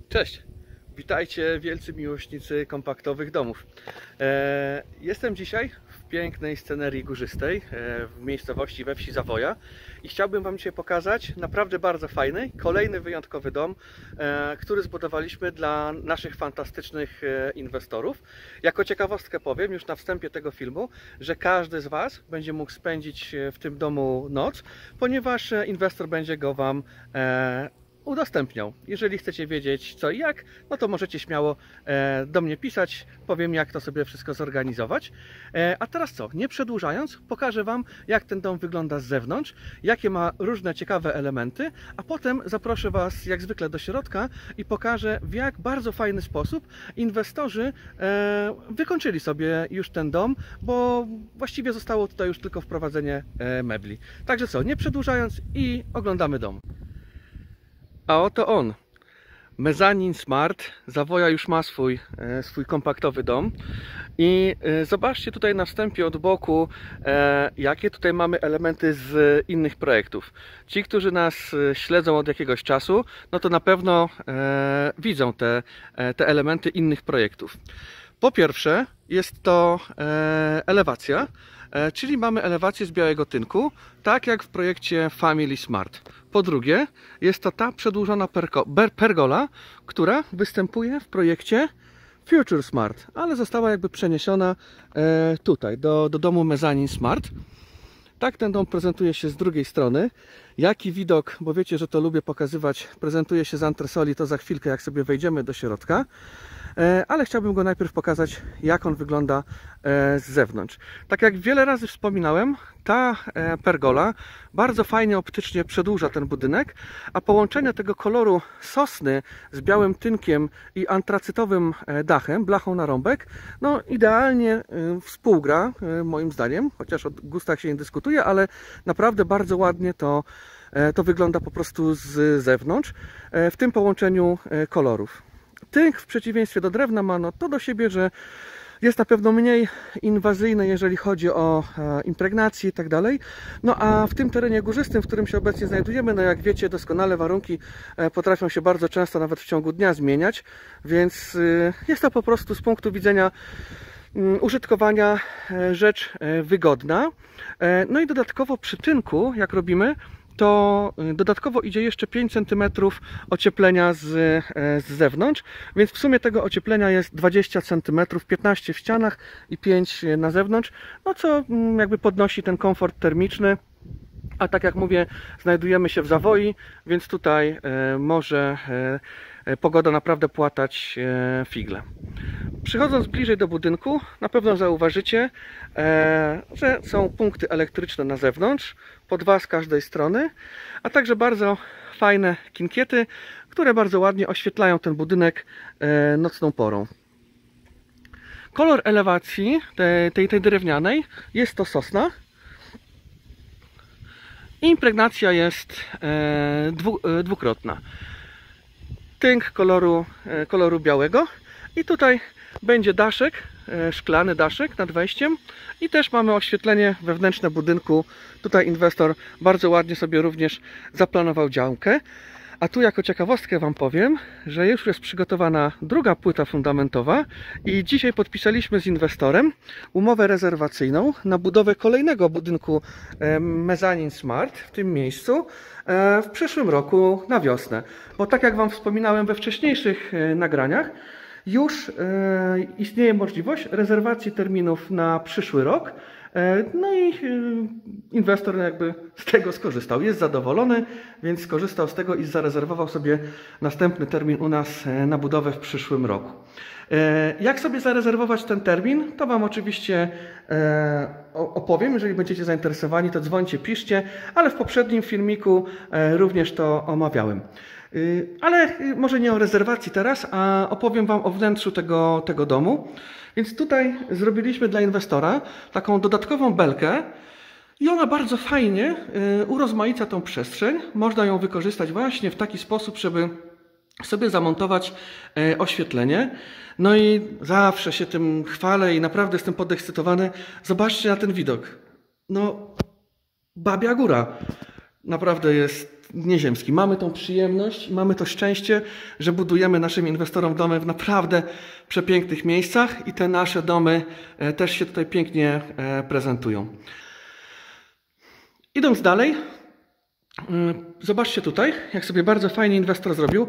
Cześć! Witajcie wielcy miłośnicy kompaktowych domów. Jestem dzisiaj w pięknej scenerii górzystej w miejscowości we wsi Zawoja i chciałbym Wam dzisiaj pokazać naprawdę bardzo fajny, kolejny wyjątkowy dom, który zbudowaliśmy dla naszych fantastycznych inwestorów. Jako ciekawostkę powiem już na wstępie tego filmu, że każdy z Was będzie mógł spędzić w tym domu noc, ponieważ inwestor będzie go Wam udostępniał. Jeżeli chcecie wiedzieć co i jak, no to możecie śmiało do mnie pisać, powiem jak to sobie wszystko zorganizować. A teraz co, nie przedłużając, pokażę Wam jak ten dom wygląda z zewnątrz, jakie ma różne ciekawe elementy, a potem zaproszę Was jak zwykle do środka i pokażę w jak bardzo fajny sposób inwestorzy wykończyli sobie już ten dom, bo właściwie zostało tutaj już tylko wprowadzenie mebli. Także co, nie przedłużając i oglądamy dom. A oto on, Mezzanine Smart. Zawoja już ma swój kompaktowy dom i zobaczcie tutaj na wstępie od boku, jakie tutaj mamy elementy z innych projektów. Ci, którzy nas śledzą od jakiegoś czasu, no to na pewno widzą te elementy innych projektów. Po pierwsze jest to elewacja, czyli mamy elewację z białego tynku, tak jak w projekcie Family Smart. Po drugie, jest to ta przedłużona pergola, która występuje w projekcie Future Smart, ale została jakby przeniesiona tutaj, do domu Mezzanine Smart. Tak ten dom prezentuje się z drugiej strony. Jaki widok, bo wiecie, że to lubię pokazywać, prezentuje się z antresoli, to za chwilkę, jak sobie wejdziemy do środka. Ale chciałbym go najpierw pokazać, jak on wygląda z zewnątrz. Tak jak wiele razy wspominałem, ta pergola bardzo fajnie optycznie przedłuża ten budynek, a połączenie tego koloru sosny z białym tynkiem i antracytowym dachem, blachą na rąbek, no idealnie współgra moim zdaniem, chociaż o gustach się nie dyskutuje, ale naprawdę bardzo ładnie to wygląda po prostu z zewnątrz w tym połączeniu kolorów. Tynk w przeciwieństwie do drewna ma no to do siebie, że jest na pewno mniej inwazyjny, jeżeli chodzi o impregnację i tak dalej. No a w tym terenie górzystym, w którym się obecnie znajdujemy, no jak wiecie doskonale, warunki potrafią się bardzo często nawet w ciągu dnia zmieniać, więc jest to po prostu z punktu widzenia użytkowania rzecz wygodna. No i dodatkowo przy tynku, jak robimy, to dodatkowo idzie jeszcze 5 cm ocieplenia z zewnątrz, więc w sumie tego ocieplenia jest 20 cm, 15 w ścianach i 5 na zewnątrz, no co jakby podnosi ten komfort termiczny. A tak jak mówię, znajdujemy się w Zawoi, więc tutaj może pogoda naprawdę płatać figle. Przychodząc bliżej do budynku, na pewno zauważycie, że są punkty elektryczne na zewnątrz, po 2 z każdej strony, a także bardzo fajne kinkiety, które bardzo ładnie oświetlają ten budynek nocną porą. Kolor elewacji tej drewnianej jest to sosna. Impregnacja jest dwukrotna. Tynk koloru białego i tutaj będzie daszek, szklany daszek nad wejściem i też mamy oświetlenie wewnętrzne budynku. Tutaj inwestor bardzo ładnie sobie również zaplanował działkę. A tu jako ciekawostkę Wam powiem, że już jest przygotowana druga płyta fundamentowa i dzisiaj podpisaliśmy z inwestorem umowę rezerwacyjną na budowę kolejnego budynku Mezzanine Smart w tym miejscu w przyszłym roku na wiosnę. Bo tak jak Wam wspominałem we wcześniejszych nagraniach, już istnieje możliwość rezerwacji terminów na przyszły rok. No i inwestor jakby z tego skorzystał. Jest zadowolony, więc skorzystał z tego i zarezerwował sobie następny termin u nas na budowę w przyszłym roku. Jak sobie zarezerwować ten termin, to Wam oczywiście opowiem. Jeżeli będziecie zainteresowani, to dzwońcie, piszcie, ale w poprzednim filmiku również to omawiałem. Ale może nie o rezerwacji teraz, a opowiem Wam o wnętrzu tego domu. Więc tutaj zrobiliśmy dla inwestora taką dodatkową belkę i ona bardzo fajnie urozmaica tą przestrzeń. Można ją wykorzystać właśnie w taki sposób, żeby sobie zamontować oświetlenie. No i zawsze się tym chwalę i naprawdę jestem podekscytowany. Zobaczcie na ten widok. No, babia góra. naprawdę jest nieziemski. Mamy tą przyjemność, mamy to szczęście, że budujemy naszym inwestorom domy w naprawdę przepięknych miejscach i te nasze domy też się tutaj pięknie prezentują. Idąc dalej, zobaczcie tutaj, jak sobie bardzo fajnie inwestor zrobił.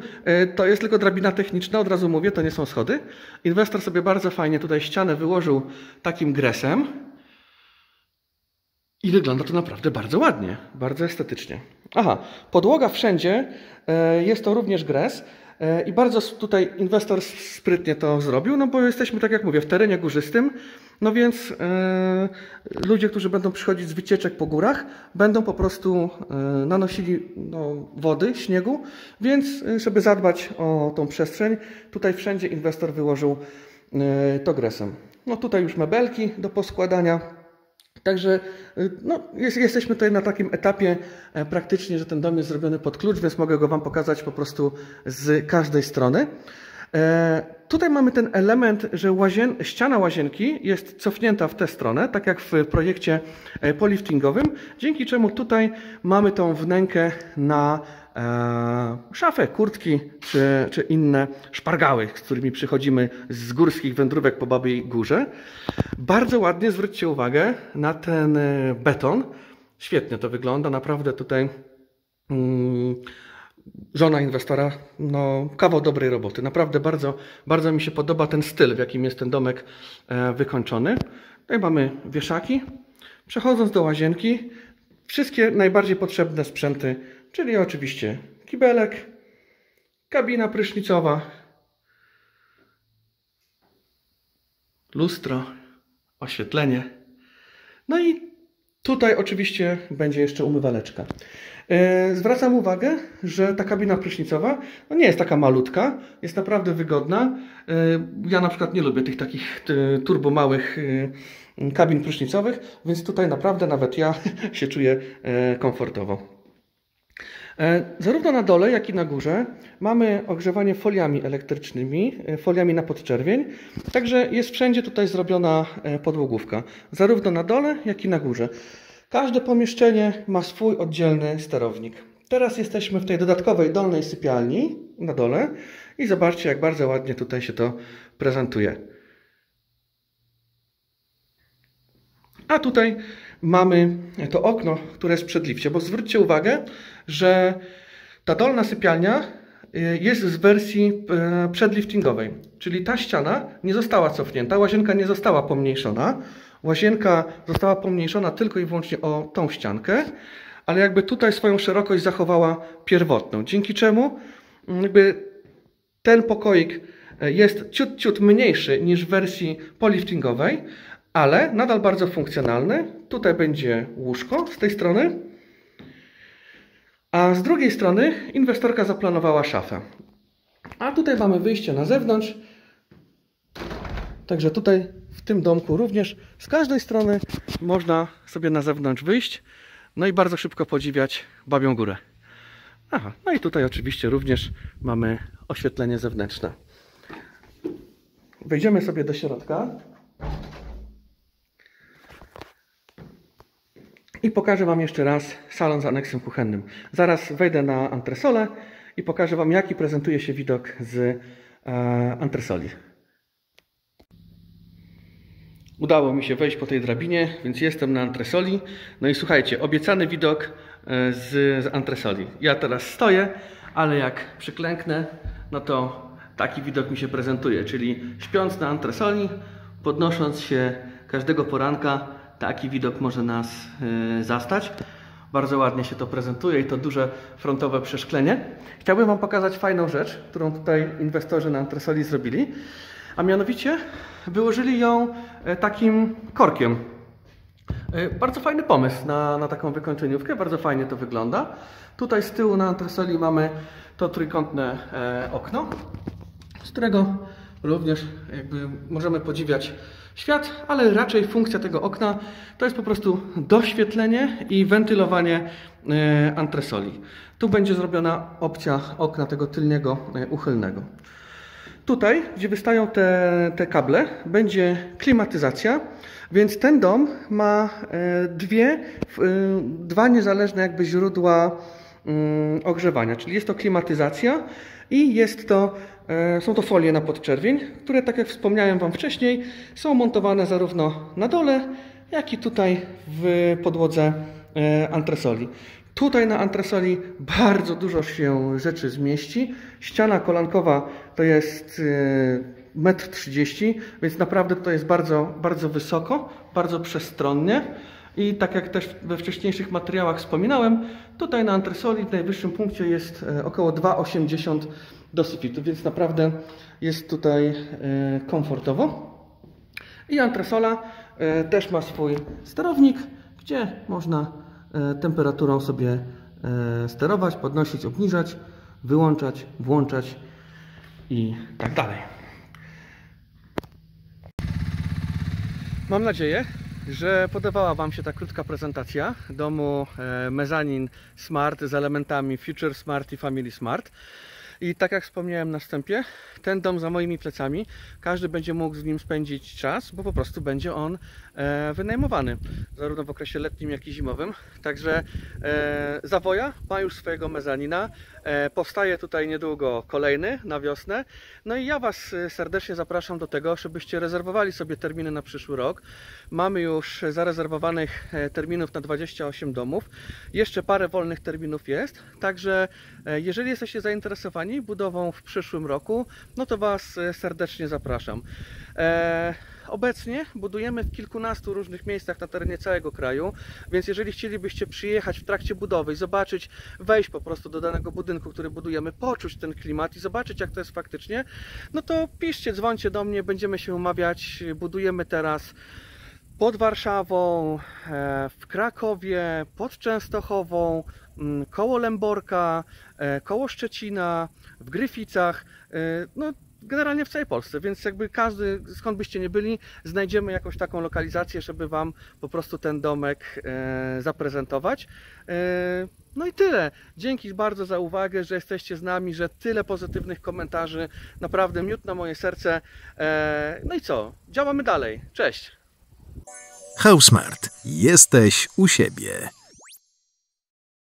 To jest tylko drabina techniczna, od razu mówię, to nie są schody. Inwestor sobie bardzo fajnie tutaj ścianę wyłożył takim gresem i wygląda to naprawdę bardzo ładnie, bardzo estetycznie. Aha, podłoga wszędzie, jest to również gres i bardzo tutaj inwestor sprytnie to zrobił, no bo jesteśmy, tak jak mówię, w terenie górzystym, no więc ludzie, którzy będą przychodzić z wycieczek po górach, będą po prostu nanosili wody, śniegu, więc żeby zadbać o tą przestrzeń, tutaj wszędzie inwestor wyłożył to gresem. No tutaj już mebelki do poskładania. Także no, jesteśmy tutaj na takim etapie praktycznie, że ten dom jest zrobiony pod klucz, więc mogę go Wam pokazać po prostu z każdej strony. Tutaj mamy ten element, że ściana łazienki jest cofnięta w tę stronę, tak jak w projekcie poliftingowym, dzięki czemu tutaj mamy tą wnękę na szafę, kurtki czy inne szpargały, z którymi przychodzimy z górskich wędrówek po Babiej Górze. Bardzo ładnie zwróćcie uwagę na ten beton. Świetnie to wygląda, naprawdę tutaj żona inwestora, no kawał dobrej roboty. Naprawdę bardzo mi się podoba ten styl, w jakim jest ten domek wykończony. Tutaj mamy wieszaki. Przechodząc do łazienki, wszystkie najbardziej potrzebne sprzęty, czyli oczywiście kibelek, kabina prysznicowa, lustro, oświetlenie. No i tutaj oczywiście będzie jeszcze umywaleczka. Zwracam uwagę, że ta kabina prysznicowa no nie jest taka malutka, jest naprawdę wygodna. Ja na przykład nie lubię tych takich turbo małych kabin prysznicowych, więc tutaj naprawdę nawet ja się czuję komfortowo. Zarówno na dole, jak i na górze mamy ogrzewanie foliami elektrycznymi, foliami na podczerwień, także jest wszędzie tutaj zrobiona podłogówka, zarówno na dole, jak i na górze. Każde pomieszczenie ma swój oddzielny sterownik. Teraz jesteśmy w tej dodatkowej dolnej sypialni na dole i zobaczcie, jak bardzo ładnie tutaj się to prezentuje. A tutaj mamy to okno, które jest przed lifcie, bo zwróćcie uwagę, że ta dolna sypialnia jest z wersji przedliftingowej, czyli ta ściana nie została cofnięta, łazienka nie została pomniejszona. Łazienka została pomniejszona tylko i wyłącznie o tą ściankę, ale jakby tutaj swoją szerokość zachowała pierwotną, dzięki czemu jakby ten pokoik jest ciut mniejszy niż w wersji poliftingowej, ale nadal bardzo funkcjonalny. Tutaj będzie łóżko z tej strony, a z drugiej strony inwestorka zaplanowała szafę. A tutaj mamy wyjście na zewnątrz, także tutaj w tym domku również z każdej strony można sobie na zewnątrz wyjść, no i bardzo szybko podziwiać Babią Górę. Aha, no i tutaj oczywiście również mamy oświetlenie zewnętrzne. Wejdziemy sobie do środka i pokażę Wam jeszcze raz salon z aneksem kuchennym. Zaraz wejdę na antresolę i pokażę Wam, jaki prezentuje się widok z antresoli. Udało mi się wejść po tej drabinie, więc jestem na antresoli. No i słuchajcie, obiecany widok z antresoli. Ja teraz stoję, ale jak przyklęknę, no to taki widok mi się prezentuje. Czyli śpiąc na antresoli, podnosząc się każdego poranka, taki widok może nas zastać. Bardzo ładnie się to prezentuje i to duże frontowe przeszklenie. Chciałbym Wam pokazać fajną rzecz, którą tutaj inwestorzy na antresoli zrobili. A mianowicie wyłożyli ją takim korkiem. Bardzo fajny pomysł na taką wykończeniówkę, bardzo fajnie to wygląda. Tutaj z tyłu na antresoli mamy to trójkątne okno, z którego również jakby możemy podziwiać świat, ale raczej funkcja tego okna to jest po prostu doświetlenie i wentylowanie antresoli. Tu będzie zrobiona opcja okna tego tylniego uchylnego. Tutaj, gdzie wystają te kable, będzie klimatyzacja, więc ten dom ma dwa niezależne jakby źródła ogrzewania, czyli jest to klimatyzacja i są to folie na podczerwień, które, tak jak wspomniałem Wam wcześniej, są montowane zarówno na dole, jak i tutaj w podłodze antresoli. Tutaj na antresoli bardzo dużo się rzeczy zmieści. Ściana kolankowa to jest 1,30 m, więc naprawdę to jest bardzo, bardzo wysoko, bardzo przestronnie. I tak jak też we wcześniejszych materiałach wspominałem, tutaj na antresoli w najwyższym punkcie jest około 2,80 m do sufitu, więc naprawdę jest tutaj komfortowo. I antresola też ma swój sterownik, gdzie można temperaturą sobie sterować, podnosić, obniżać, wyłączać, włączać i tak dalej. Mam nadzieję, że podobała Wam się ta krótka prezentacja domu Mezzanine Smart z elementami Future Smart i Family Smart. I tak jak wspomniałem na wstępie, ten dom za moimi plecami, każdy będzie mógł z nim spędzić czas, bo po prostu będzie on wynajmowany, zarówno w okresie letnim, jak i zimowym. Także Zavoja ma już swojego mezanina, powstaje tutaj niedługo kolejny na wiosnę. No i ja Was serdecznie zapraszam do tego, żebyście rezerwowali sobie terminy na przyszły rok. Mamy już zarezerwowanych terminów na 28 domów, jeszcze parę wolnych terminów jest, także jeżeli jesteście zainteresowani budową w przyszłym roku, no to Was serdecznie zapraszam. Obecnie budujemy w kilkunastu różnych miejscach na terenie całego kraju, więc jeżeli chcielibyście przyjechać w trakcie budowy i zobaczyć, wejść po prostu do danego budynku, który budujemy, poczuć ten klimat i zobaczyć, jak to jest faktycznie, no to piszcie, dzwońcie do mnie, będziemy się umawiać. Budujemy teraz pod Warszawą, w Krakowie, pod Częstochową, koło Lęborka, koło Szczecina, w Gryficach, no generalnie w całej Polsce, więc jakby każdy, skąd byście nie byli, znajdziemy jakąś taką lokalizację, żeby Wam po prostu ten domek zaprezentować. No i tyle. Dzięki bardzo za uwagę, że jesteście z nami, że tyle pozytywnych komentarzy. Naprawdę miód na moje serce. No i co? Działamy dalej. Cześć! Housmart. Jesteś u siebie.